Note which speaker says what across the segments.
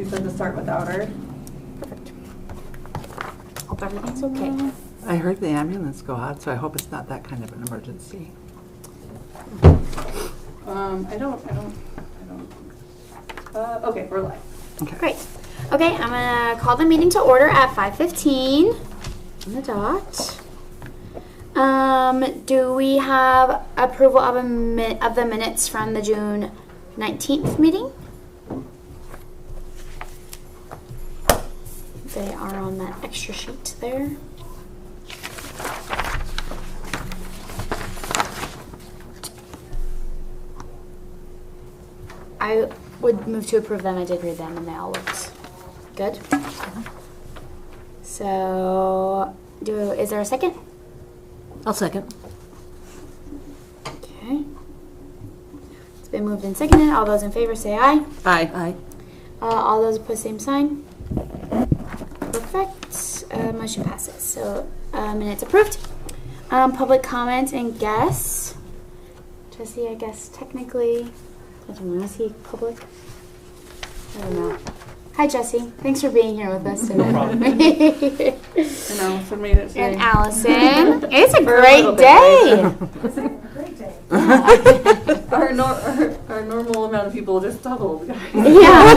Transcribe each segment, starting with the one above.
Speaker 1: she said to start without her.
Speaker 2: Perfect. Hope everything's okay.
Speaker 3: I heard the ambulance go out, so I hope it's not that kind of an emergency.
Speaker 1: I don't. Okay, we're live.
Speaker 3: Okay.
Speaker 2: Great. Okay, I'm going to call the meeting to order at 5:15 on the dot. Do we have approval of the minutes from the June 19th meeting? They are on that extra sheet there. I would move to approve them. I did read them and they all looked good. So, is there a second?
Speaker 4: I'll second.
Speaker 2: Okay. It's been moved and seconded. All those in favor say aye.
Speaker 3: Aye.
Speaker 4: Aye.
Speaker 2: All those opposed, same sign. Perfect. Motion passes. So, minutes approved. Public comment and guess. Jesse, I guess technically, is he public? I don't know. Hi, Jesse. Thanks for being here with us today.
Speaker 1: No problem. And Allison made it today.
Speaker 2: And Allison. It's a great day.
Speaker 1: It's a great day. Our normal amount of people just doubled, guys.
Speaker 2: Yeah.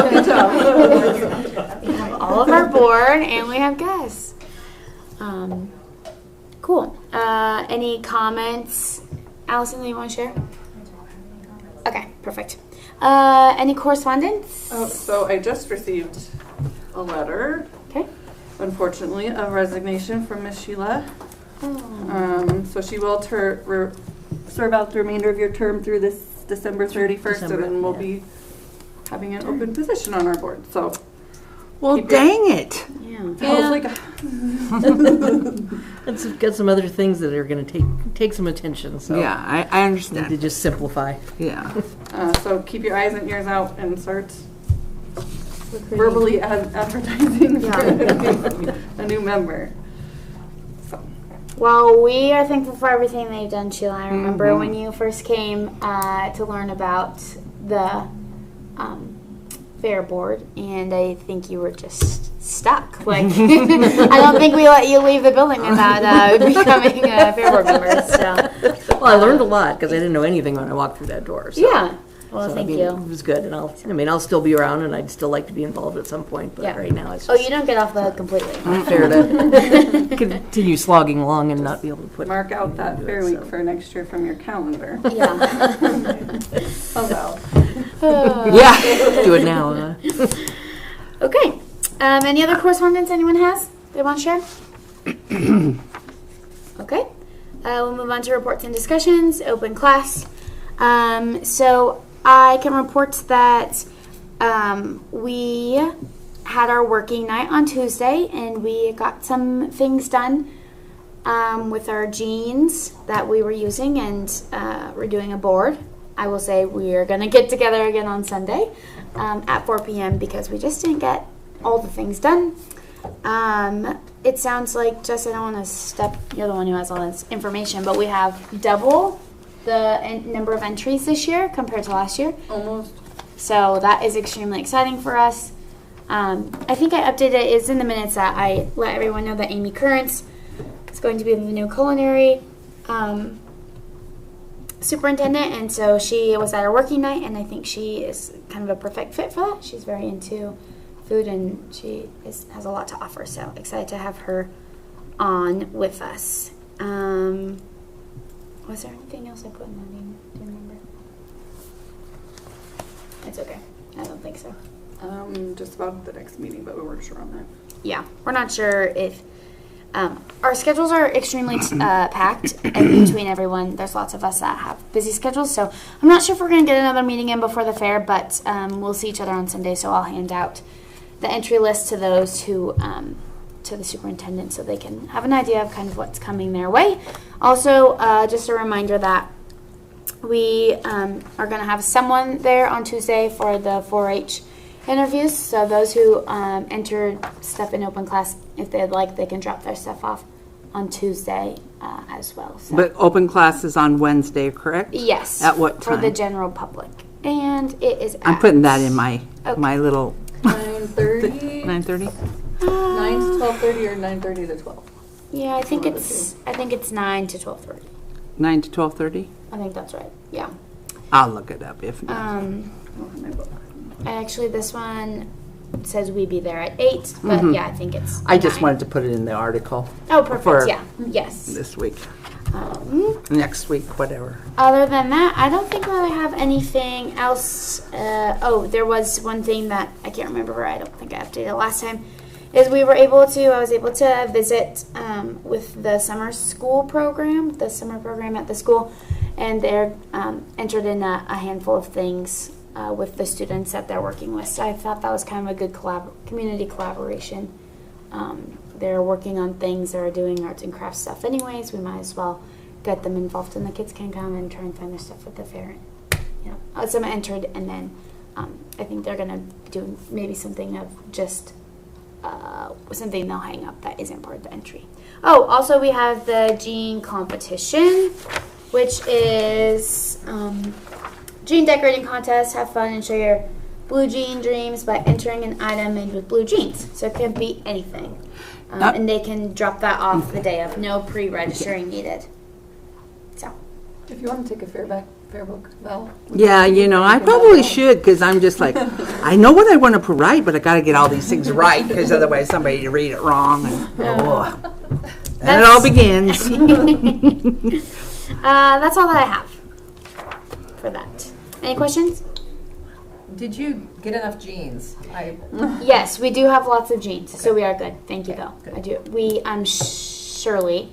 Speaker 1: Good job.
Speaker 2: We have all of our board and we have guests. Cool. Any comments, Allison, that you want to share? Okay, perfect. Any correspondence?
Speaker 1: Oh, so I just received a letter.
Speaker 2: Okay.
Speaker 1: Unfortunately, a resignation from Miss Sheila.
Speaker 2: Oh.
Speaker 1: So she will serve out the remainder of your term through this December 31st, and then we'll be having an open position on our board. So,
Speaker 3: Well, dang it.
Speaker 2: Yeah.
Speaker 1: I was like,
Speaker 4: It's got some other things that are going to take some attention. So
Speaker 3: Yeah, I
Speaker 4: need to
Speaker 3: understand.
Speaker 4: just simplify.
Speaker 3: Yeah.
Speaker 1: so keep your eyes and ears out and start verbally advertising for a new member. So.
Speaker 2: Well, we are thankful for everything they've done, Sheila. I remember when you first came to learn about the fair board, and I think you were just stuck. Like, I don't think we let you leave the building without becoming a fair board member. So,
Speaker 4: Well, I learned a lot because I didn't know anything when I walked through that door. So.
Speaker 2: yeah. Well,
Speaker 4: So,
Speaker 2: thank
Speaker 4: I mean,
Speaker 2: you.
Speaker 4: It was good, and I'll still be around, and I'd still like to be involved at some point. But
Speaker 2: Yeah.
Speaker 4: right now, it's
Speaker 2: Oh,
Speaker 4: just
Speaker 2: you don't get off the hook completely.
Speaker 4: unfair to continue slogging along and not be able to put.
Speaker 1: Mark out that
Speaker 4: do it,
Speaker 1: fair week
Speaker 4: so.
Speaker 1: for next year from your calendar.
Speaker 2: Yeah.
Speaker 1: Oh, well.
Speaker 4: Yeah, do it now.
Speaker 2: Okay. Any other correspondence anyone has they want to share? Okay. We'll move on to reports and discussions. Open class. So I can report that we had our working night on Tuesday, and we got some things done with our jeans that we were using, and we're doing a board. I will say we are going to get together again on Sunday at 4 p.m. because we just didn't get all the things done. It sounds like, Jess, I don't want to you're the one who has all this information, but we have double the number of entries this year compared to last year.
Speaker 1: Almost.
Speaker 2: So that is extremely exciting for us. I think I updated it. It's in the minutes that I let everyone know that Amy Currents is going to be the new culinary superintendent, and so she was at our working night, and I think she is kind of a perfect fit for that. She's very into food, and she has a lot to offer, so excited to have her on with us. Was there anything else I put in that name? Do you remember? It's okay. I don't think so.
Speaker 1: Just about the next meeting, but we weren't sure on that.
Speaker 2: Yeah, we're not sure if our schedules are extremely packed, and between everyone, there's lots of us that have busy schedules. So I'm not sure if we're going to get another meeting in before the fair, but we'll see each other on Sunday. So I'll hand out the entry list to those who to the superintendent so they can have an idea of kind of what's coming their way. Also, just a reminder that we are going to have someone there on Tuesday for the 4-H interviews. So those who entered stuff in open class, if they'd like, they can drop their stuff off on Tuesday as well. So.
Speaker 3: But open class is on Wednesday, correct?
Speaker 2: Yes.
Speaker 3: At what time?
Speaker 2: For the general public. And it is
Speaker 3: I'm putting that in my
Speaker 2: Okay.
Speaker 3: my little
Speaker 1: 9:30?
Speaker 3: 9:30?
Speaker 1: 9 to 12:30 or 9:30 to 12?
Speaker 2: Yeah, I think
Speaker 1: One of the
Speaker 2: it's 9 to 12:30.
Speaker 3: 9 to 12:30?
Speaker 2: I think that's right. Yeah.
Speaker 3: I'll look it up if not.
Speaker 1: I don't have my book.
Speaker 2: Actually, this one says we be there at 8, but yeah, I think it's.
Speaker 3: I just
Speaker 2: 9.
Speaker 3: wanted to put it in the article
Speaker 2: Oh, perfect.
Speaker 3: for-
Speaker 2: Yeah. Yes.
Speaker 3: this week,
Speaker 2: Um,
Speaker 3: next week, whatever.
Speaker 2: Other than that, I don't think I have anything else. There was one thing that I can't remember. I don't think I updated last time. Is I was able to visit with the summer school program, the summer program at the school, and they're entered in a handful of things with the students that they're working with. So I thought that was kind of a good community collaboration. They're working on things, they're doing arts and crafts stuff anyways. We might as well get them involved, and the kids can come and try and find their stuff at the fair. Some entered, and then I think they're gonna do maybe something of just something they'll hang up that isn't part of the entry. Oh, also we have the jean competition, which is jean decorating contest. Have fun and show your blue jean dreams by entering an item made with blue jeans. So it can be anything. And they can drop that off the day of. No pre-registering needed. So.
Speaker 1: If you want to take a fair book, Val.
Speaker 3: Yeah, I probably should, because I'm just like, I know what I want to write, but I got to get all these things right, because otherwise somebody will read it wrong. And it all begins.
Speaker 2: That's all that I have for that. Any questions?
Speaker 5: Did you get enough jeans?
Speaker 2: Yes, we do have lots of jeans, so we are good. Thank you, though.
Speaker 5: good.
Speaker 2: I do. Shirley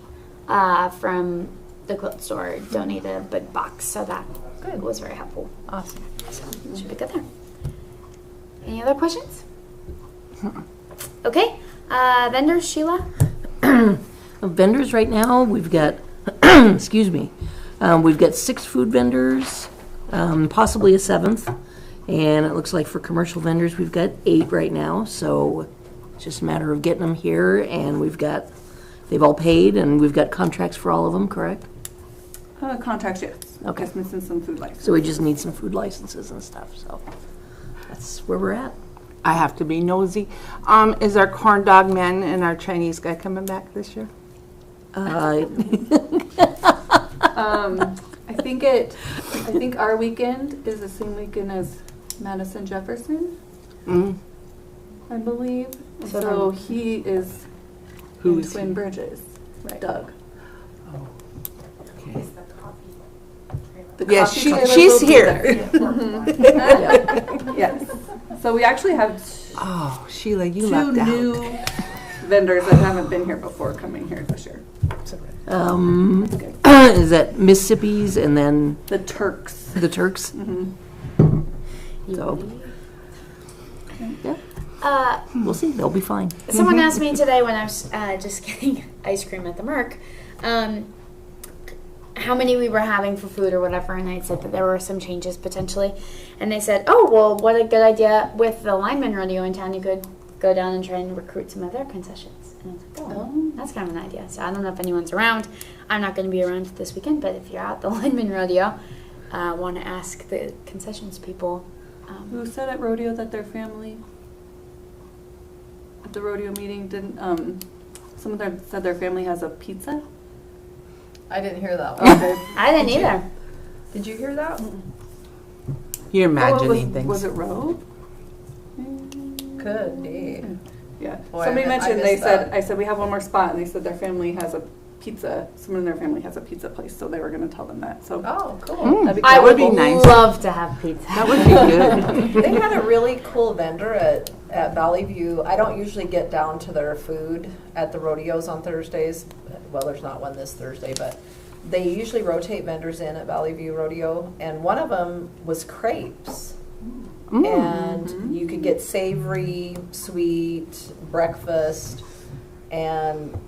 Speaker 2: from the quilt store donated a big box, so that was very helpful.
Speaker 5: Awesome.
Speaker 2: So should be good there. Any other questions? Okay. Vendors, Sheila?
Speaker 4: Vendors right now, we've got, excuse me, we've got 6 food vendors, possibly a 7th. And it looks like for commercial vendors, we've got 8 right now. So it's just a matter of getting them here. And they've all paid, and we've got contracts for all of them, correct?
Speaker 1: Contracts, yes.
Speaker 4: Okay.
Speaker 1: Just missing some food licenses.
Speaker 4: So we just need some food licenses and stuff. So that's where we're at.
Speaker 3: I have to be nosy. Is our corn dog man and our Chinese guy coming back this year?
Speaker 1: I think our weekend is the same weekend as Madison Jefferson, I believe. So he is in Twin Bridges, Doug.
Speaker 3: Okay.
Speaker 1: The
Speaker 3: Yes,
Speaker 1: coffee trailer
Speaker 3: she's
Speaker 1: will be
Speaker 3: here.
Speaker 1: there. Yes. So we actually have
Speaker 3: Oh, Sheila, you
Speaker 1: 2
Speaker 3: lucked out.
Speaker 1: new vendors that haven't been here before coming here this year.
Speaker 4: Is that Mississippi's and then
Speaker 1: The Turks.
Speaker 4: the Turks? So, yeah, we'll see. They'll be fine.
Speaker 2: Someone asked me today when I was just getting ice cream at the Merc, how many we were having for food or whatever, and I said that there were some changes potentially. And they said, oh, well, what a good idea. With the lineman rodeo in town, you could go down and try and recruit some of their concessions. And I was like, oh, that's kind of an idea. So I don't know if anyone's around. I'm not going to be around this weekend, but if you're at the lineman rodeo, want to ask the concessions people.
Speaker 1: Who said at rodeo that their family, at the rodeo meeting, didn't, someone said their family has a pizza?
Speaker 5: I didn't hear that one.
Speaker 1: Okay.
Speaker 2: I didn't either.
Speaker 5: Did you hear that?
Speaker 3: You're imagining things.
Speaker 1: Was it Roe?
Speaker 5: Could be.
Speaker 1: Yeah.
Speaker 5: Boy,
Speaker 1: Somebody
Speaker 5: I
Speaker 1: mentioned,
Speaker 5: missed that.
Speaker 1: I said, we have one more spot, and they said their family has a pizza, someone in their family has a pizza place, so they were going to tell them that. So
Speaker 5: Oh, cool.
Speaker 1: that'd be
Speaker 2: I
Speaker 1: cool.
Speaker 2: would
Speaker 3: be nice.
Speaker 2: love to have pizza.
Speaker 3: That would be good.
Speaker 5: They had a really cool vendor at Valley View. I don't usually get down to their food at the rodeos on Thursdays. Well, there's not one this Thursday, but they usually rotate vendors in at Valley View Rodeo, and one of them was crepes. And you could get savory, sweet, breakfast, and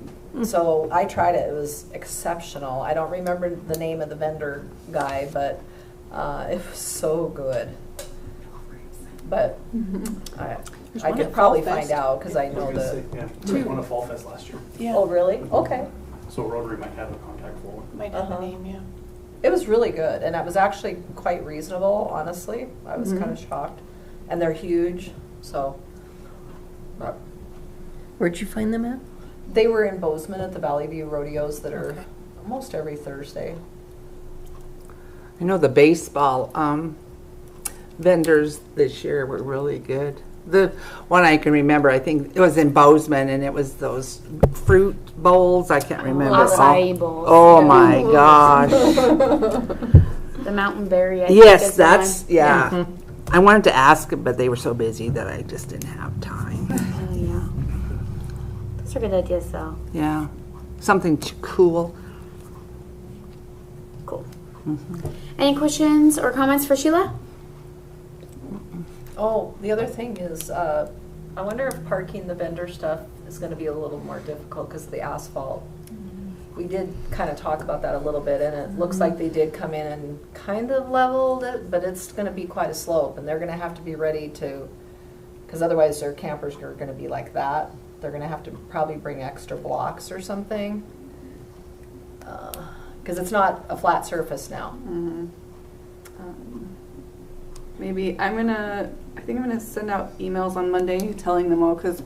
Speaker 5: so I tried it. It was exceptional. I don't remember the name of the vendor guy, but it was so good. But I could probably find out because I know the.
Speaker 6: Yeah, we won a Fall Fest last year,
Speaker 5: Oh, really? Okay.
Speaker 6: so Rotary might have a contact for one.
Speaker 1: Might have a name, yeah.
Speaker 5: It was really good, and it was actually quite reasonable, honestly. I was kind of shocked. And they're huge, so
Speaker 4: Where'd you find them at?
Speaker 5: They were in Bozeman at the Valley View rodeos that are almost every Thursday.
Speaker 3: I know the baseball vendors this year were really good. The one I can remember, I think it was in Bozeman, and it was those fruit bowls. I can't remember.
Speaker 2: Acai bowls.
Speaker 3: Oh my gosh.
Speaker 2: The mountain berry. I think
Speaker 3: Yes,
Speaker 2: is the
Speaker 3: that's,
Speaker 2: one.
Speaker 3: yeah. I wanted to ask, but they were so busy that I just didn't have time.
Speaker 2: Oh, yeah. Those are good ideas, though.
Speaker 3: Yeah. Something cool.
Speaker 2: Cool. Any questions or comments for Sheila?
Speaker 5: Oh, the other thing is, I wonder if parking the vendor stuff is going to be a little more difficult because of the asphalt. We did kind of talk about that a little bit, and it looks like they did come in and kind of leveled it, but it's going to be quite a slope, and they're going to have to be ready to, because otherwise their campers are going to be like that. They're going to have to probably bring extra blocks or something, because it's not a flat surface now.
Speaker 1: Maybe I think I'm gonna send out emails on Monday telling them all, because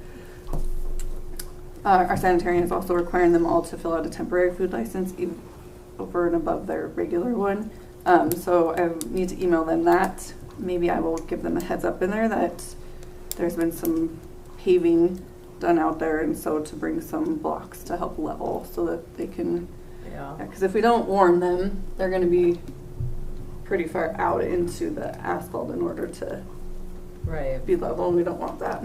Speaker 1: our sanitarian is also requiring them all to fill out a temporary food license over and above their regular one. So I need to email them that. Maybe I will give them a heads up in there that there's been some paving done out there, and so to bring some blocks to help level so that they can, because if we don't warn them, they're going to be pretty far out into the asphalt in order to be level, and we don't want that.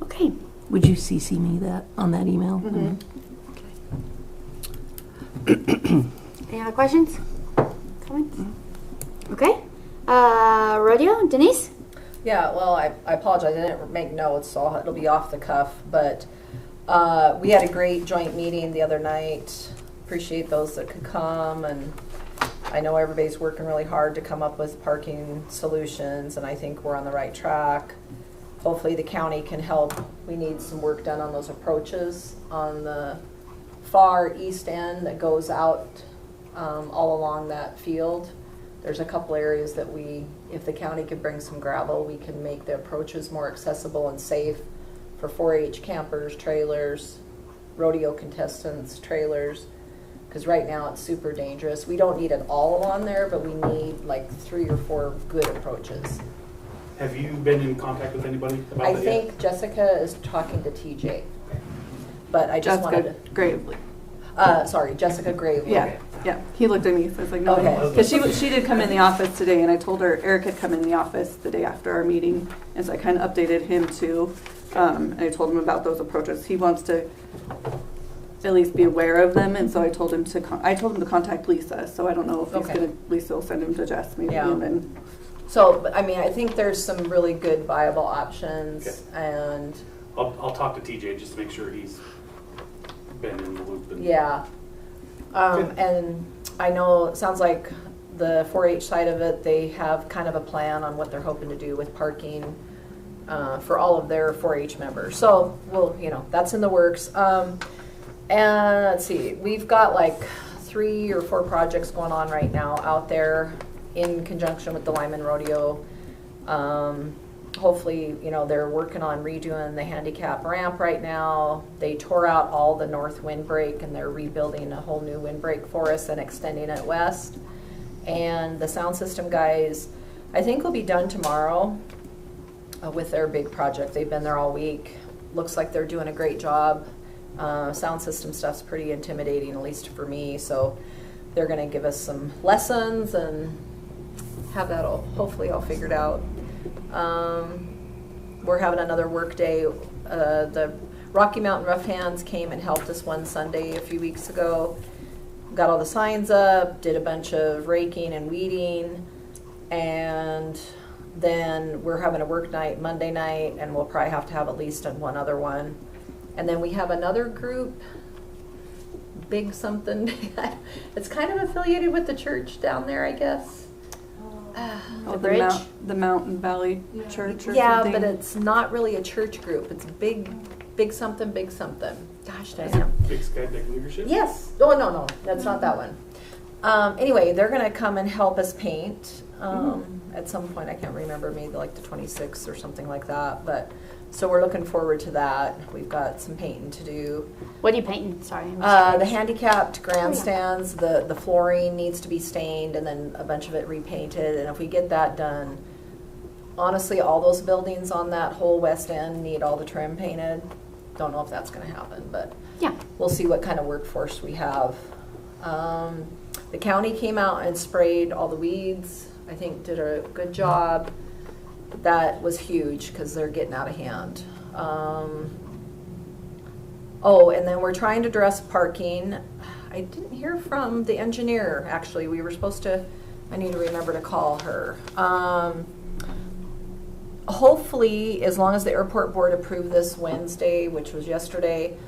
Speaker 2: Okay.
Speaker 4: Would you CC me that on that email?
Speaker 2: Any other questions? Comments? Okay. Rodeo, Denise?
Speaker 5: Yeah, well, I apologize. I didn't make notes, so it'll be off the cuff. But we had a great joint meeting the other night. Appreciate those that could come, and I know everybody's working really hard to come up with parking solutions, and I think we're on the right track. Hopefully the county can help. We need some work done on those approaches on the far east end that goes out all along that field. There's a couple areas that if the county could bring some gravel, we can make the approaches more accessible and safe for 4-H campers, trailers, rodeo contestants, trailers, because right now it's super dangerous. We don't need it all along there, but we need like 3 or 4 good approaches.
Speaker 6: Have you been in contact with anybody about that?
Speaker 5: I think Jessica is talking to TJ, but I just
Speaker 1: Jessica
Speaker 5: wanted to.
Speaker 1: Gravely.
Speaker 5: Sorry, Jessica Gravely.
Speaker 1: Yeah, yeah. He looked at me, so I was like, no.
Speaker 5: Okay.
Speaker 1: Because she did come in the office today, and I told her Eric had come in the office the day after our meeting, and so I kind of updated him too, and I told him about those approaches. He wants to at least be aware of them, and so I told him to contact Lisa. So I don't know if Lisa will send him to Jess maybe, and then.
Speaker 5: So, I mean, I think there's some really good viable options, and
Speaker 6: I'll talk to TJ just to make sure he's been in the loop.
Speaker 5: And I know it sounds like the 4-H side of it, they have kind of a plan on what they're hoping to do with parking for all of their 4-H members. So, well, that's in the works. And let's see, we've got like 3 or 4 projects going on right now out there in conjunction with the Lyman Rodeo. Hopefully, they're working on redoing the handicap ramp right now. They tore out all the north windbreak, and they're rebuilding a whole new windbreak for us and extending it west. And the sound system guys, I think, will be done tomorrow with their big project. They've been there all week. Looks like they're doing a great job. Sound system stuff's pretty intimidating, at least for me. So they're going to give us some lessons and have that hopefully all figured out. We're having another work day. The Rocky Mountain Rough Hands came and helped us one Sunday a few weeks ago. Got all the signs up, did a bunch of raking and weeding, and then we're having a work night Monday night, and we'll probably have to have at least one other one. And then we have another group, Big Something. It's kind of affiliated with the church down there, I guess.
Speaker 1: The Mountain Valley Church or something?
Speaker 5: Yeah, but it's not really a church group. It's big something, big something. Gosh, damn.
Speaker 6: Big Sky Big Leadership?
Speaker 5: Yes. Oh, no, that's not that one. Anyway, they're going to come and help us paint. at some point. I can't remember, maybe like the 26th or something like that. But so we're looking forward to that. We've got some painting to do.
Speaker 2: What are you painting? Sorry. I'm just
Speaker 5: The
Speaker 2: curious.
Speaker 5: handicapped grandstands, the flooring needs to be stained and then a bunch of it repainted. And if we get that done, honestly, all those buildings on that whole west end need all the trim painted. Don't know if that's going to happen, but
Speaker 2: Yeah.
Speaker 5: we'll see what kind of workforce we have. The county came out and sprayed all the weeds. I think did a good job. That was huge because they're getting out of hand. Oh, and then we're trying to address parking. I didn't hear from the engineer, actually. We were supposed to, I need to remember to call her. Hopefully, as long as the airport board approved this Wednesday, which was yesterday,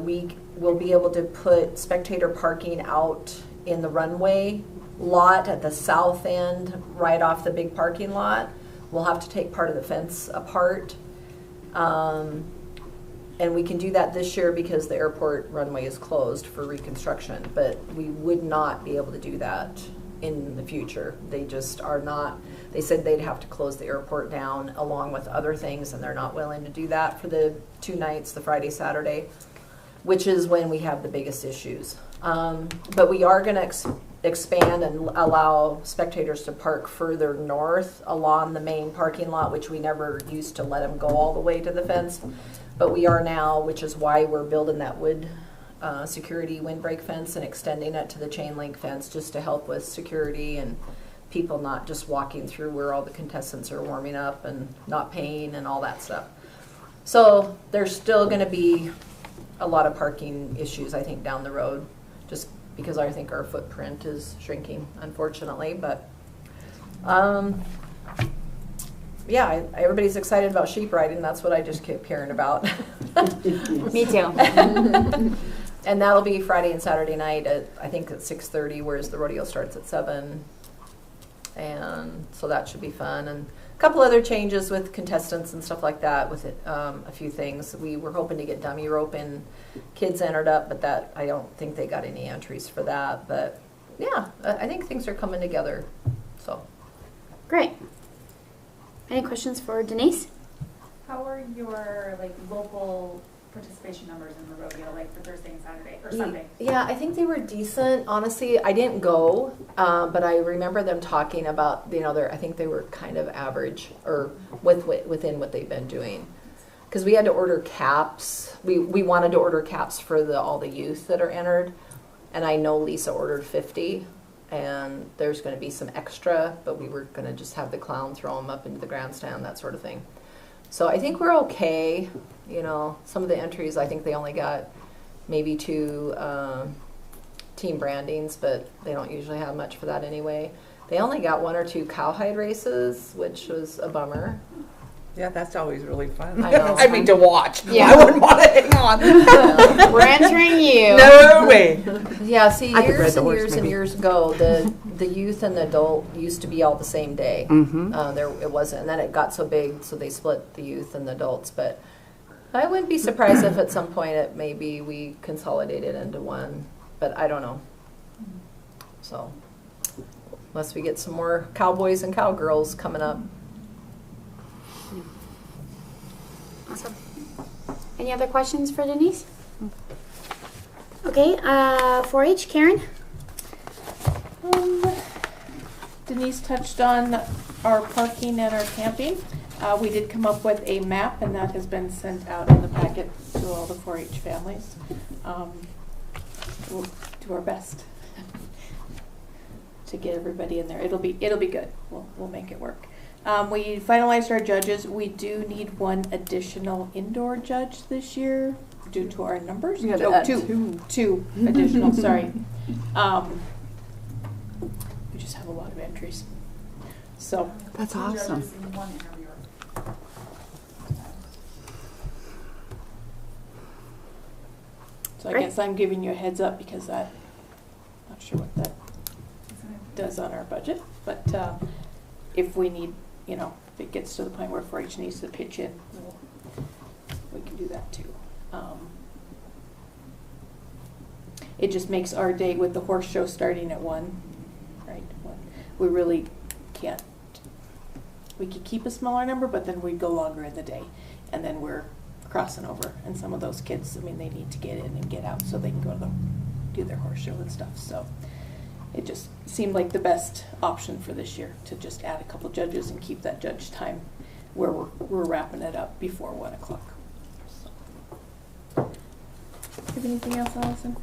Speaker 5: we will be able to put spectator parking out in the runway lot at the south end, right off the big parking lot. We'll have to take part of the fence apart. And we can do that this year because the airport runway is closed for reconstruction, but we would not be able to do that in the future. They just are not, they said they'd have to close the airport down along with other things, and they're not willing to do that for the 2 nights, the Friday, Saturday, which is when we have the biggest issues. But we are gonna expand and allow spectators to park further north along the main parking lot, which we never used to let them go all the way to the fence. But we are now, which is why we're building that wood security windbreak fence and extending it to the chain link fence just to help with security and people not just walking through where all the contestants are warming up and not paying and all that stuff. So there's still going to be a lot of parking issues, I think, down the road, just because I think our footprint is shrinking, unfortunately. But yeah, everybody's excited about sheep riding. That's what I just keep hearing about.
Speaker 2: Me too.
Speaker 5: And that'll be Friday and Saturday night at, I think, at 6:30, whereas the rodeo starts at 7. And so that should be fun. And a couple other changes with contestants and stuff like that with it, a few things. We were hoping to get dummy roping kids entered up, but that I don't think they got any entries for that. But yeah, I think things are coming together. So
Speaker 2: Great. Any questions for Denise?
Speaker 7: How are your local participation numbers in the rodeo, for Thursday and Saturday or Sunday?
Speaker 5: Yeah, I think they were decent. Honestly, I didn't go, but I remember them talking about, I think they were kind of average or within what they've been doing. Because we had to order caps. We wanted to order caps for all the youth that are entered, and I know Lisa ordered 50. And there's going to be some extra, but we were going to just have the clown throw them up into the grandstand, that sort of thing. So I think we're okay. Some of the entries, I think they only got maybe 2 team brandings, but they don't usually have much for that anyway. They only got 1 or 2 cowhide races, which was a bummer.
Speaker 3: Yeah, that's always really fun.
Speaker 5: I know.
Speaker 3: I mean, to watch.
Speaker 2: Yeah.
Speaker 3: I wouldn't want to hang on.
Speaker 2: We're entering you.
Speaker 3: No way.
Speaker 5: Yeah, see,
Speaker 3: I could ride
Speaker 5: years
Speaker 3: the
Speaker 5: and
Speaker 3: horse,
Speaker 5: years and
Speaker 3: maybe.
Speaker 5: years ago, the youth and the adult used to be all the same day. It wasn't, and then it got so big, so they split the youth and the adults. But I wouldn't be surprised if at some point maybe we consolidated into one, but I don't know. So unless we get some more cowboys and cowgirls coming up.
Speaker 2: Awesome. Any other questions for Denise? Okay, 4-H, Karen?
Speaker 8: Denise touched on our parking and our camping. We did come up with a map, and that has been sent out in the packet to all the 4-H families. We'll do our best to get everybody in there. It'll be good. We'll make it work. We finalized our judges. We do need 1 additional indoor judge this year due to our numbers.
Speaker 1: You had to
Speaker 8: Oh,
Speaker 1: add
Speaker 8: 2 additional. Sorry. We just have a lot of entries. So
Speaker 3: That's
Speaker 7: 2
Speaker 3: awesome.
Speaker 7: judges and 1 interviewer.
Speaker 8: I
Speaker 2: Great.
Speaker 8: guess I'm giving you a heads up because not sure what that does on our budget, but if we need, if it gets to the point where 4-H needs to pitch in, we can do that too. It just makes our day with the horse show starting at 1, right? We really can't, we could keep a smaller number, but then we'd go longer in the day. And then we're crossing over. And some of those kids, I mean, they need to get in and get out so they can go to do their horse show and stuff. So it just seemed like the best option for this year to just add a couple judges and keep that judge time where we're wrapping it up before 1 o'clock. So. Have anything else, Allison?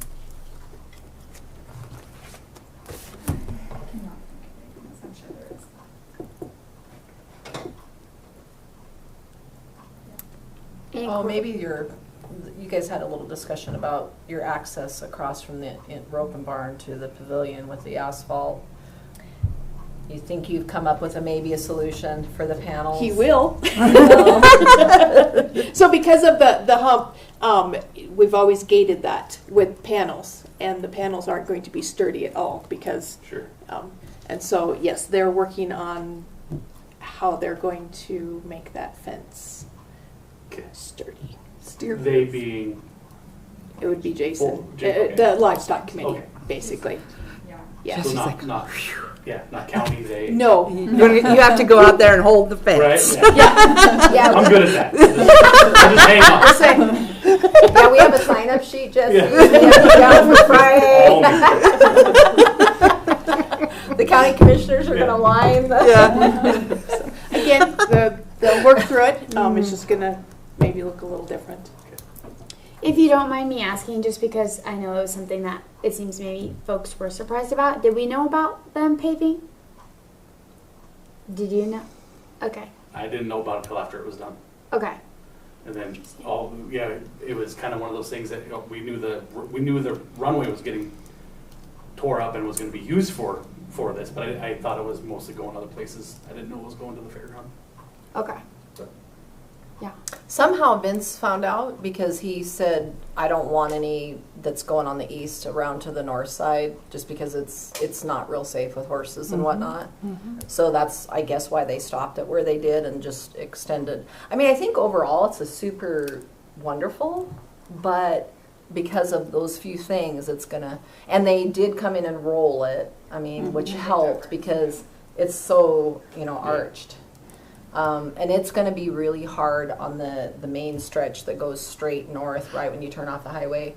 Speaker 7: I'm sure there is.
Speaker 5: Oh, maybe you guys had a little discussion about your access across from the Ropen Barn to the pavilion with the asphalt. You think you've come up with maybe a solution for the panels?
Speaker 8: He will. So because of the hump, we've always gated that with panels, and the panels aren't going to be sturdy at all because.
Speaker 6: Sure.
Speaker 8: And so yes, they're working on how they're going to make that fence sturdy.
Speaker 6: They being,
Speaker 8: It would be Jason,
Speaker 6: Oh, okay.
Speaker 8: the livestock committee,
Speaker 6: Okay.
Speaker 8: basically.
Speaker 7: Yeah.
Speaker 8: Yeah.
Speaker 6: so
Speaker 3: She's
Speaker 6: not,
Speaker 3: like,
Speaker 6: not, yeah, not counting they.
Speaker 8: No.
Speaker 3: You have to go out there and hold the
Speaker 6: Right?
Speaker 3: fence.
Speaker 6: Yeah.
Speaker 5: Yeah,
Speaker 6: I'm good at that. Just hang on.
Speaker 5: yeah, we have a sign-up sheet, Jesse.
Speaker 6: Yeah.
Speaker 5: We have to go for Friday.
Speaker 6: All me.
Speaker 5: The county commissioners are gonna line the.
Speaker 8: Again, they'll work through it. It's just gonna maybe look a little different.
Speaker 2: If you don't mind me asking, just because I know it was something that it seems maybe folks were surprised about, did we know about them paving? Did you know? Okay.
Speaker 6: I didn't know about it until after it was done.
Speaker 2: Okay.
Speaker 6: And then it was kind of one of those things that we knew the runway was getting tore up and was going to be used for this, but I thought it was mostly going other places. I didn't know it was going to the fairground.
Speaker 2: Okay.
Speaker 6: But
Speaker 2: Yeah.
Speaker 5: Somehow Vince found out because he said, I don't want any that's going on the east around to the north side, just because it's not real safe with horses and whatnot. So that's, I guess, why they stopped it where they did and just extended. I mean, I think overall it's a super wonderful, but because of those few things, it's gonna, and they did come in and roll it, I mean, which helped because it's so, arched. And it's going to be really hard on the main stretch that goes straight north, right when you turn off the highway,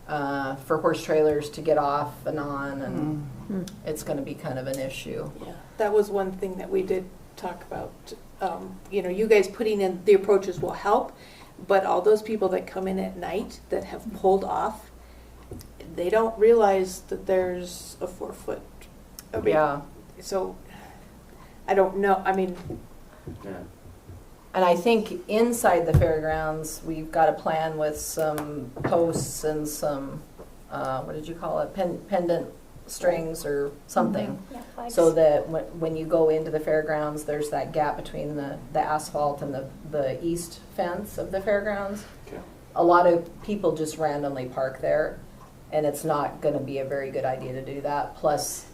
Speaker 5: for horse trailers to get off and on, and it's going to be kind of an issue.
Speaker 8: Yeah, that was one thing that we did talk about. You guys putting in the approaches will help, but all those people that come in at night that have pulled off, they don't realize that there's a 4-foot.
Speaker 5: Yeah.
Speaker 8: So I don't know. I mean.
Speaker 6: yeah.
Speaker 5: And I think inside the fairgrounds, we've got a plan with some posts and some, what did you call it, pendant strings or something.
Speaker 2: Yeah, flags.
Speaker 5: So that when you go into the fairgrounds, there's that gap between the asphalt and the east fence of the fairgrounds.
Speaker 6: Okay.
Speaker 5: A lot of people just randomly park there, and it's not going to be a very good idea to do that. Plus,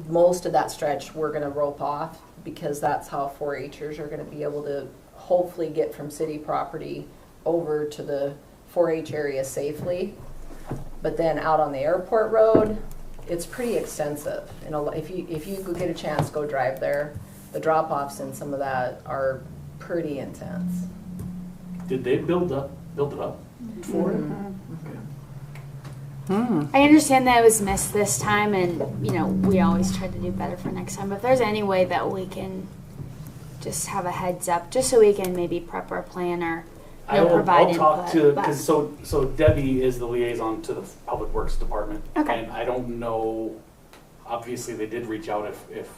Speaker 5: most of that stretch we're going to rope off because that's how 4-H'ers are going to be able to hopefully get from city property over to the 4-H area safely. But then out on the airport road, it's pretty extensive. If you could get a chance, go drive there. The drop-offs in some of that are pretty intense.
Speaker 6: Did they build it up for it?
Speaker 2: I understand that it was missed this time, and we always try to do better for next time. But if there's any way that we can just have a heads up, just so we can maybe prep our plan or provide
Speaker 6: I'll talk
Speaker 2: input.
Speaker 6: to,
Speaker 2: but-
Speaker 6: because so Debbie is the liaison to the Public Works Department.
Speaker 2: Okay.
Speaker 6: And I don't know, obviously they did reach out if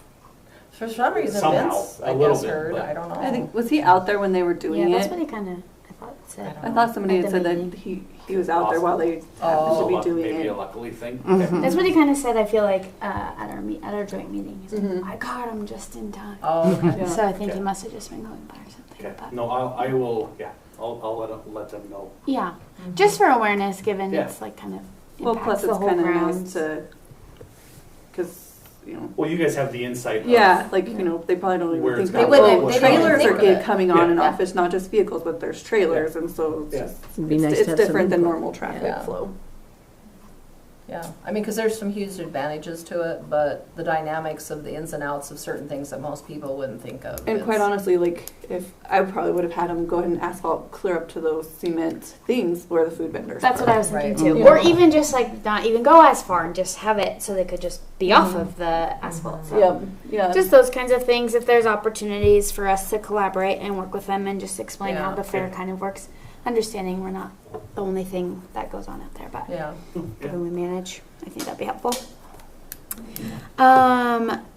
Speaker 5: For some reason,
Speaker 6: Somehow,
Speaker 5: Vince,
Speaker 6: a
Speaker 5: I
Speaker 6: little
Speaker 5: guess,
Speaker 6: bit,
Speaker 5: heard.
Speaker 6: but-
Speaker 5: I don't know.
Speaker 1: I think, was he out there when they were doing
Speaker 2: yeah, that's
Speaker 1: it?
Speaker 2: what he kind of, I thought it said.
Speaker 1: I thought somebody
Speaker 2: At
Speaker 1: had
Speaker 2: the
Speaker 1: said that
Speaker 2: meeting.
Speaker 1: he was out there while they happened
Speaker 5: Oh.
Speaker 1: to be doing
Speaker 6: maybe a
Speaker 1: it.
Speaker 6: luckily thing.
Speaker 2: That's what he kind of said. I feel like at our joint meeting. He's like,
Speaker 1: Mhm.
Speaker 2: I got him just in time.
Speaker 5: Oh, okay.
Speaker 2: So I think
Speaker 6: Okay.
Speaker 2: he must have just been going by or something.
Speaker 6: Okay,
Speaker 2: But
Speaker 6: no, I will, yeah, I'll let them know.
Speaker 2: yeah, just for awareness, given
Speaker 6: Yeah.
Speaker 2: it's like kind of
Speaker 1: Well,
Speaker 2: impacts
Speaker 1: plus
Speaker 2: the
Speaker 1: it's
Speaker 2: whole
Speaker 1: kind of nice
Speaker 2: grounds.
Speaker 1: to, because,
Speaker 6: Well, you guys have the insight of.
Speaker 1: yeah, like, they probably don't
Speaker 6: Where
Speaker 1: even
Speaker 6: it's
Speaker 1: think
Speaker 6: gonna
Speaker 1: about,
Speaker 6: go.
Speaker 1: oh,
Speaker 6: They
Speaker 1: trailers
Speaker 5: think
Speaker 1: are
Speaker 5: of it.
Speaker 1: coming on and
Speaker 5: Yeah.
Speaker 1: off. It's not just vehicles, but there's trailers, and so it's
Speaker 6: Yeah.
Speaker 1: just,
Speaker 4: It'd be nice to
Speaker 1: it's
Speaker 4: have some
Speaker 1: different than
Speaker 4: input.
Speaker 1: normal traffic
Speaker 5: Yeah.
Speaker 1: flow.
Speaker 5: Yeah, I mean, because there's some huge advantages to it, but the dynamics of the ins and outs of certain things that most people wouldn't think of.
Speaker 1: And quite honestly, like, if I probably would have had them go ahead and asphalt clear up to those cement things where the food vendors
Speaker 2: That's
Speaker 1: are.
Speaker 2: what I was thinking
Speaker 5: Right.
Speaker 2: too.
Speaker 1: Mhm.
Speaker 2: Or even just like not even go as far and just have it so they could just be off of the asphalt. So
Speaker 1: Yep, yeah.
Speaker 2: just those kinds of things. If there's opportunities for us to collaborate and work with them and just explain how
Speaker 5: Yeah.
Speaker 2: the fair kind of works, understanding we're not the only thing that goes on out there, but
Speaker 5: Yeah.
Speaker 2: when we manage, I think that'd be helpful.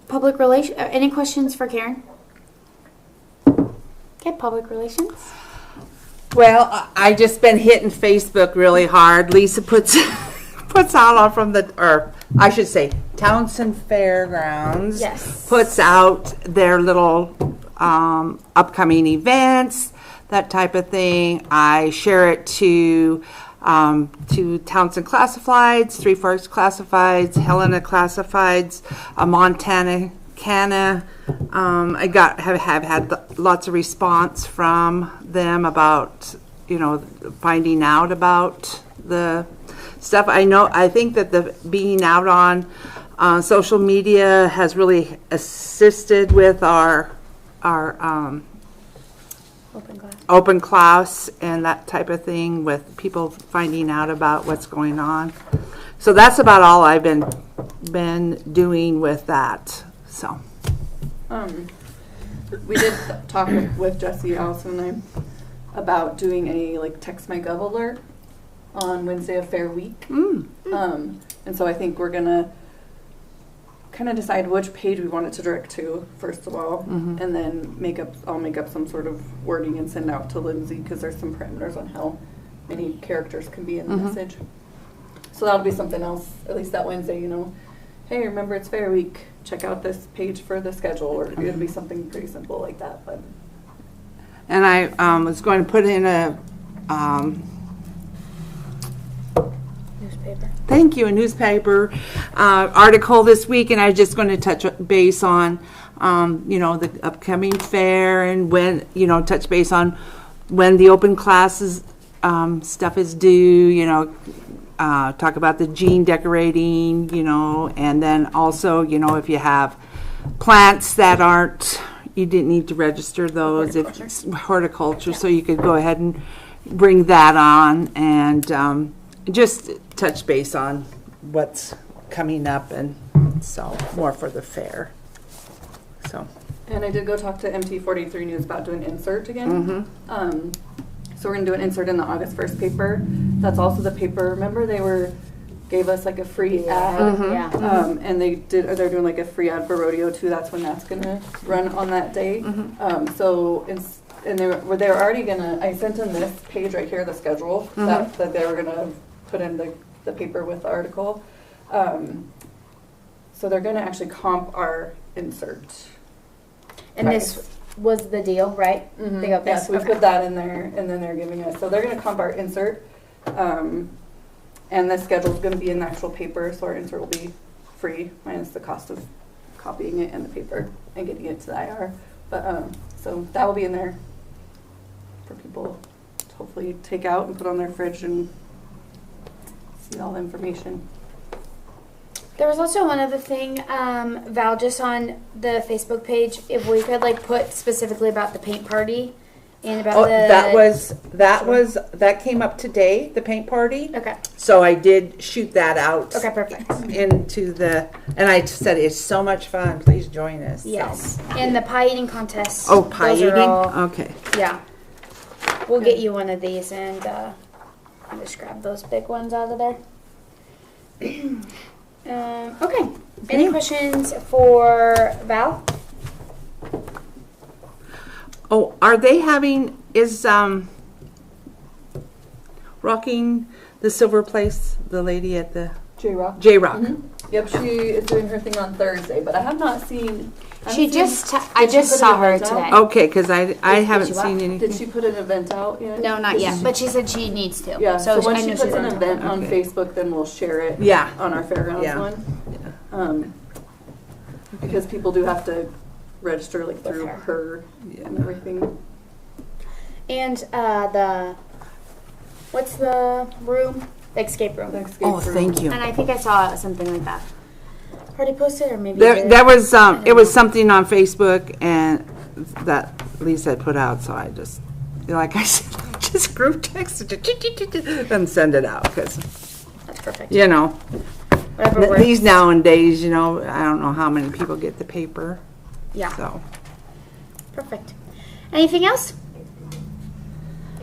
Speaker 2: Public relation. Any questions for Karen? Okay, public relations.
Speaker 3: Well, I just been hitting Facebook really hard. Lisa puts out on from the, or I should say, Townsend Fairgrounds.
Speaker 2: Yes.
Speaker 3: Puts out their little upcoming events, that type of thing. I share it to Townsend Classifieds, Three Forks Classifieds, Helena Classifieds, Montana Canna. I have had lots of response from them about, finding out about the stuff. I think that the being out on social media has really assisted with our open class and that type of thing, with people finding out about what's going on. So that's about all I've been doing with that. So
Speaker 1: We did talk with Jesse, Allison, and I about doing a text my gov alert on Wednesday of Fair Week. And so I think we're gonna kind of decide which page we want it to direct to first of all, and then I'll make up some sort of wording and send out to Lindsay, because there's some parameters on how many characters can be in the message. So that'll be something else, at least that Wednesday, hey, remember it's Fair Week, check out this page for the schedule, or it'll be something pretty simple like that. But
Speaker 3: and I was going to put in a
Speaker 2: Newspaper.
Speaker 3: thank you, a newspaper article this week, and I was just going to touch base on, the upcoming fair, and when, touch base on when the open classes stuff is due, talk about the jean decorating, and then also, if you have plants that you didn't need to register those,
Speaker 2: Horticulture.
Speaker 3: if it's horticulture, so you could go ahead and bring that on, and just touch base on what's coming up, and so more for the fair.
Speaker 1: and I did go talk to MT43 News about doing insert again. So we're gonna do an insert in the August 1st paper. That's also the paper. Remember they gave us a free ad,
Speaker 2: Yeah.
Speaker 1: and they're doing a free ad for rodeo too. That's when that's gonna run on that day. And they were already gonna. I sent them this page right here, the schedule that they were gonna put in the paper with the article. So they're gonna actually comp our insert.
Speaker 2: And this was the deal, right? They got
Speaker 1: Yes,
Speaker 2: this.
Speaker 1: we
Speaker 2: Okay.
Speaker 1: put that in there, and then they're giving us. So they're gonna comp our insert, and the schedule's gonna be in the actual paper. So our insert will be free, minus the cost of copying it in the paper and getting it to the IR. But so that will be in there for people to hopefully take out and put on their fridge and see all the information.
Speaker 2: There was also one other thing, Val, just on the Facebook page, if we could put specifically about the paint party and about
Speaker 3: that came up today, the paint party.
Speaker 2: Okay.
Speaker 3: So I did shoot that out.
Speaker 2: Okay, perfect.
Speaker 3: And I said it's so much fun. Please join us. So.
Speaker 2: Yes. And the pie eating contest.
Speaker 3: Oh, pie
Speaker 2: those are
Speaker 3: eating.
Speaker 2: all-
Speaker 3: Okay.
Speaker 2: Yeah. We'll get you one of these, and I'll just grab those big ones out of there. Okay. Any questions for Val?
Speaker 3: Oh, are they having Rocking the Silver Place, the lady at the
Speaker 1: J-Rock.
Speaker 3: J-Rock?
Speaker 1: Yep, she is doing her thing on Thursday, but I have not seen.
Speaker 2: I just saw her today.
Speaker 3: Okay, because I haven't
Speaker 2: you what?
Speaker 3: seen anything.
Speaker 1: Did she put an event out yet?
Speaker 2: No, not yet. But she said she needs to.
Speaker 1: Yeah, so when
Speaker 2: I
Speaker 1: she
Speaker 2: know
Speaker 1: puts
Speaker 2: she's
Speaker 1: an
Speaker 2: on
Speaker 1: event on
Speaker 3: Okay.
Speaker 1: Facebook, then we'll share it
Speaker 3: Yeah.
Speaker 1: on our fairgrounds
Speaker 3: Yeah.
Speaker 1: one. Because people do have to register through her and everything.
Speaker 2: And what's the room? The escape room.
Speaker 1: The escape
Speaker 3: Oh,
Speaker 1: room.
Speaker 3: thank you.
Speaker 2: And I think I saw something like that. Already posted, or maybe
Speaker 3: There,
Speaker 2: did.
Speaker 3: that was,
Speaker 2: don't
Speaker 3: it was
Speaker 2: know.
Speaker 3: something on Facebook and that Lisa had put out, so I just, like I said, I just group texted it and send it out, because,
Speaker 2: That's perfect.
Speaker 3: you know,
Speaker 2: Whatever works.
Speaker 3: these nowadays, you know, I don't know how many people get the paper,
Speaker 2: Yeah.
Speaker 3: so.
Speaker 2: Perfect. Anything else?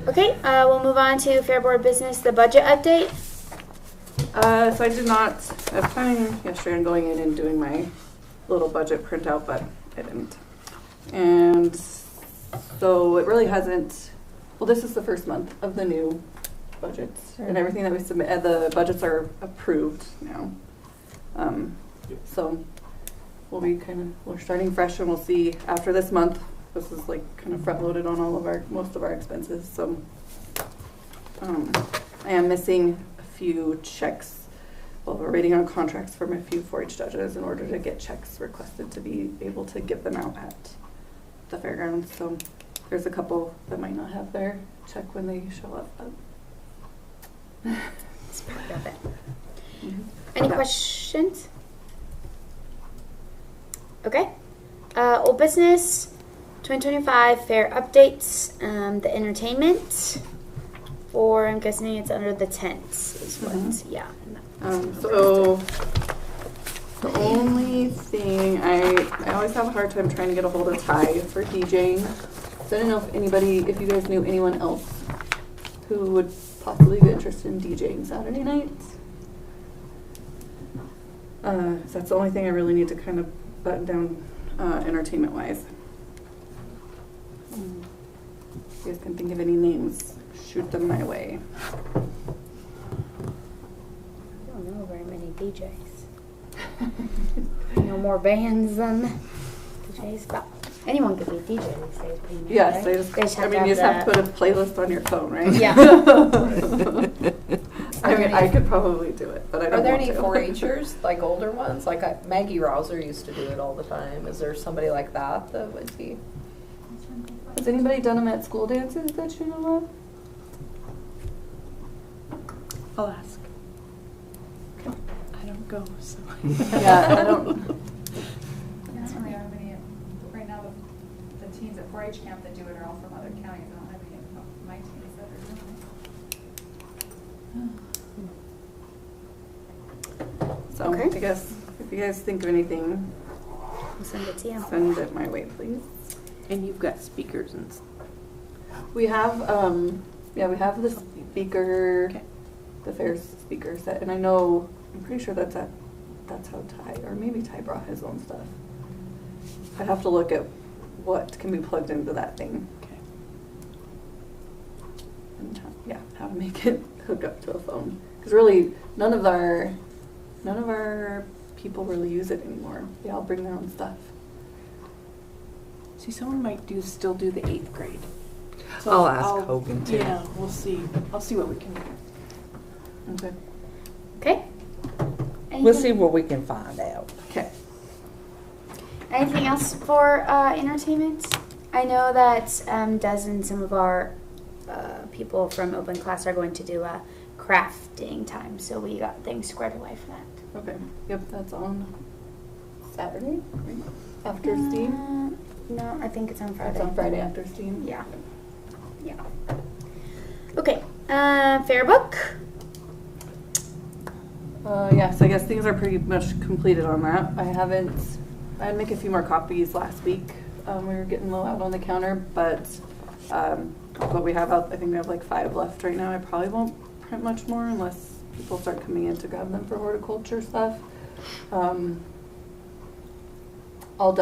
Speaker 2: Okay, we'll move on to Fair Board Business, the budget update.
Speaker 1: So I did not, I was planning yesterday on going in and doing my little budget printout, but I didn't. And so it really hasn't, well, this is the first month of the new budgets and everything that we submit, the budgets are approved now. So we'll be we're starting fresh and we'll see after this month. This is like kind of front loaded on most of our expenses. So I am missing a few checks. Well, we're waiting on contracts from a few 4-H judges in order to get checks requested to be able to give them out at the fairgrounds. So there's a couple that might not have their check when they show up.
Speaker 2: It's part of it.
Speaker 1: Mhm.
Speaker 2: Any
Speaker 1: Yeah.
Speaker 2: questions? Okay. Old business, 2025 fair updates, the entertainment, or I'm guessing it's under the tents is what, yeah.
Speaker 1: So the only thing, I always have a hard time trying to get a hold of Ty for DJing. So I don't know if you guys knew anyone else who would possibly be interested in DJing Saturday nights. So that's the only thing I really need to kind of button down entertainment wise. If you guys can think of any names, shoot them my way.
Speaker 2: I don't know very many DJs. No more bands than DJs, but anyone could be a DJ these days, pretty much,
Speaker 1: Yes,
Speaker 2: right?
Speaker 1: you just have to put a playlist on your phone, right?
Speaker 2: Yeah.
Speaker 1: I mean, I could probably do it, but I don't
Speaker 5: Are there
Speaker 1: want
Speaker 5: any
Speaker 1: to.
Speaker 5: 4-Hers, like older ones? Like Maggie Rouser used to do it all the time. Is there somebody like that that would be?
Speaker 1: Has anybody done them at school dances that you know
Speaker 8: I'll ask. I don't go, so.
Speaker 1: of? Yeah, I don't.
Speaker 7: I don't really have any, right now, the teams at 4-H camp that do it are all from other counties. I don't have any of my teams that are doing it.
Speaker 1: So
Speaker 2: Okay.
Speaker 1: I guess if you guys think of anything,
Speaker 2: I'll send it to you.
Speaker 1: send it my way, please.
Speaker 8: And you've got speakers and
Speaker 1: We have, we have the speaker,
Speaker 8: Okay.
Speaker 1: the fair speaker set, and I know, I'm pretty sure that's how Ty, or maybe Ty brought his own stuff. I'd have to look at what can be plugged into that thing.
Speaker 8: Okay.
Speaker 1: And how to make it hook up to a phone. Because really, none of our people really use it anymore. They all bring their own stuff.
Speaker 8: See, someone might still do the 8th grade. So
Speaker 3: I'll ask Hogan too.
Speaker 8: Yeah, we'll see. I'll see what we can do.
Speaker 1: Okay.
Speaker 2: Okay.
Speaker 3: We'll see what we can find out.
Speaker 1: Okay.
Speaker 2: Anything else for entertainment? I know that Des and some of our people from Open Class are going to do a crafting time, so we got things squared away for that.
Speaker 1: Okay. Yep, that's on Saturday, right? After Steam?
Speaker 2: No, I think it's on Friday.
Speaker 1: It's on Friday after Steam.
Speaker 2: Yeah. Yeah. Okay. Fair book.
Speaker 1: Yes, I guess things are pretty much completed on that. I had to make a few more copies last week. We were getting low out on the counter, but what we have out, I think we have like 5 left right now. I probably won't print much more unless people start coming in to grab them for horticulture stuff. I'll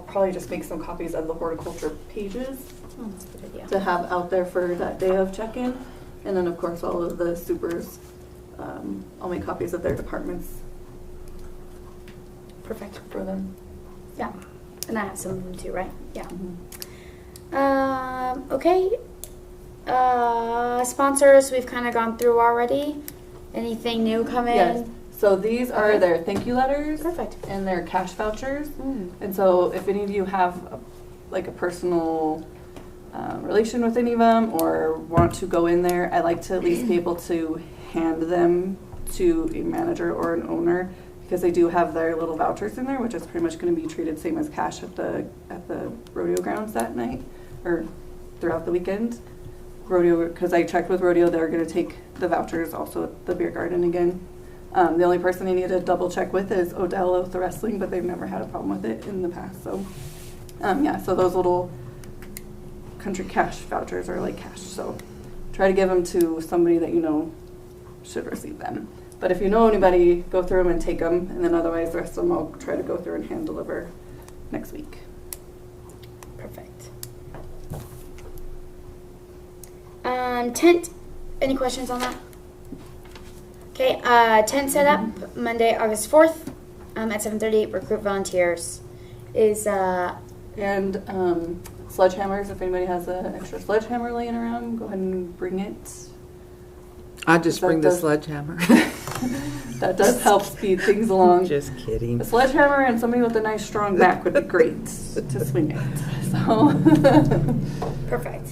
Speaker 1: probably just make some copies of the horticulture pages
Speaker 2: Oh, that's a good idea.
Speaker 1: to have out there for that day of check-in. And then, of course, all of the supers, I'll make copies of their departments
Speaker 2: Perfect.
Speaker 1: for them.
Speaker 2: Yeah. And I have some of them too, right? Yeah.
Speaker 1: Mhm.
Speaker 2: Okay. Sponsors we've kind of gone through already. Anything new coming?
Speaker 1: Yes. So these are their thank you letters
Speaker 2: Perfect.
Speaker 1: and their cash vouchers.
Speaker 2: Mm.
Speaker 1: And so if any of you have a personal relation with any of them or want to go in there, I like to at least be able to hand them to a manager or an owner, because they do have their little vouchers in there, which is pretty much going to be treated same as cash at the rodeo grounds that night or throughout the weekend. Rodeo, because I checked with rodeo, they're going to take the vouchers also at the beer garden again. The only person I need to double check with is Odell with the wrestling, but they've never had a problem with it in the past. So yeah, so those little country cash vouchers are like cash. So try to give them to somebody that you know should receive them. But if you know anybody, go through them and take them, and then otherwise the rest of them I'll try to go through and hand deliver next week.
Speaker 2: Perfect. Tent, any questions on that? Okay, tent set up Monday, August 4th at 7:30. Recruit volunteers. Is
Speaker 1: And sledgehammers, if anybody has an extra sledgehammer laying around, go ahead and bring it.
Speaker 3: I'll just
Speaker 1: That
Speaker 3: bring the
Speaker 1: does-
Speaker 3: sledgehammer.
Speaker 1: That does help speed things along.
Speaker 3: Just kidding.
Speaker 1: A sledgehammer and somebody with a nice strong back would be great to swing it. So
Speaker 2: perfect.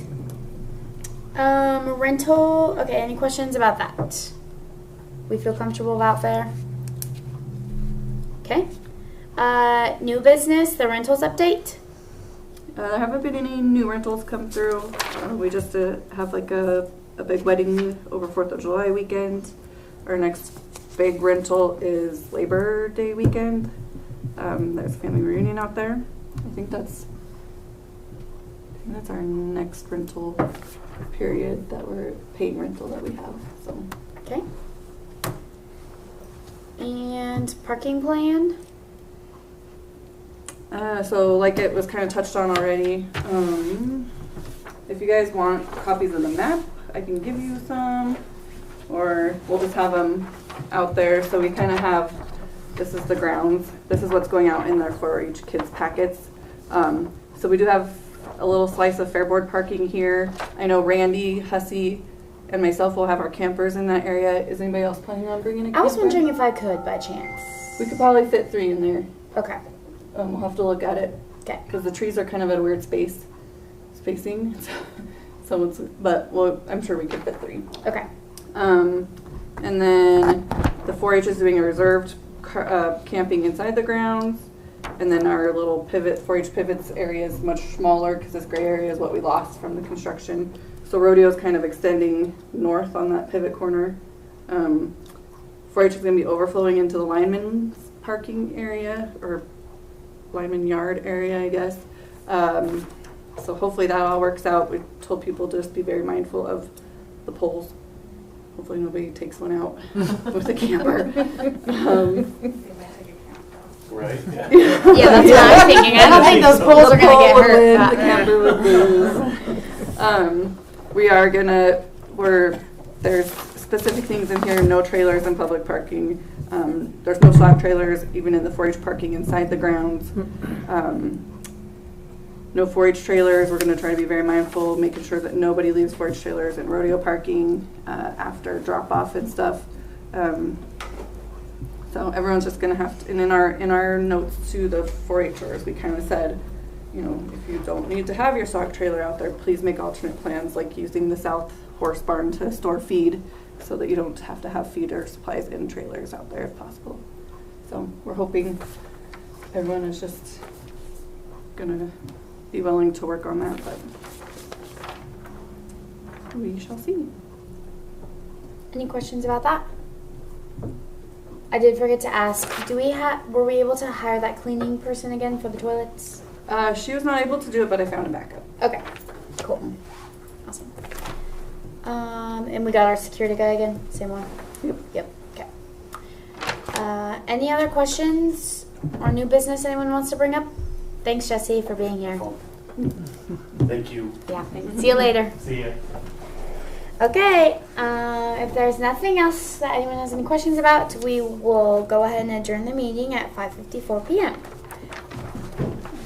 Speaker 2: Rental. Okay, any questions about that? We feel comfortable about fair? Okay. New business, the rentals update.
Speaker 1: there haven't been any new rentals come through. We just have like a big wedding over 4th of July weekend. Our next big rental is Labor Day weekend. There's a family reunion out there. I think that's our next rental period that we're paying rental that we have. So
Speaker 2: Okay. And parking plan.
Speaker 1: So like it was kind of touched on already. If you guys want copies of the map, I can give you some, or we'll just have them out there. So we kind of have, this is the grounds. This is what's going out in there for each kid's packets. So we do have a little slice of Fairboard parking here. I know Randy, Hussey, and myself will have our campers in that area. Is anybody else planning on bringing a camper?
Speaker 2: I was wondering if I could by chance.
Speaker 1: We could probably fit 3 in there.
Speaker 2: Okay.
Speaker 1: We'll have to look at it.
Speaker 2: Okay.
Speaker 1: Because the trees are kind of at a weird spacing. So it's, but well, I'm sure we could fit 3.
Speaker 2: Okay.
Speaker 1: And then the 4-H is doing a reserved camping inside the grounds. And then our little 4-H pivots area is much smaller because this gray area is what we lost from the construction. So rodeo is kind of extending north on that pivot corner. 4-H is going to be overflowing into the lineman's parking area, or lineman yard area, I guess. So hopefully that all works out. We told people to just be very mindful of the poles. Hopefully nobody takes one out with a camper.
Speaker 6: Right? Yeah.
Speaker 2: Yeah, that's what I was thinking. I don't think those poles are going to get hurt.
Speaker 1: The camper would lose. We are gonna, there's specific things in here, no trailers in public parking. There's no slab trailers even in the 4-H parking inside the grounds. No 4-H trailers. We're gonna try to be very mindful, making sure that nobody leaves 4-H trailers in rodeo parking after drop off and stuff. So everyone's just gonna have to, and in our notes to the 4-Hers, we kind of said, you know, if you don't need to have your stock trailer out there, please make alternate plans, like using the south horse barn to store feed, so that you don't have to have feed or supplies in trailers out there if possible. So we're hoping everyone is just gonna be willing to work on that, but we shall see.
Speaker 2: Any questions about that? I did forget to ask, were we able to hire that cleaning person again for the toilets?
Speaker 1: She was not able to do it, but I found a backup.
Speaker 2: Okay, cool. Awesome. And we got our security guy again, same one? Yep, okay. Any other questions or new business anyone wants to bring up? Thanks, Jesse, for being here.
Speaker 6: Thank you.
Speaker 2: Yeah, see you later.
Speaker 6: See ya.
Speaker 2: Okay, if there's nothing else that anyone has any questions about, we will go ahead and adjourn the meeting at 5:54 p.m.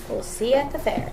Speaker 2: We'll see you at the fair.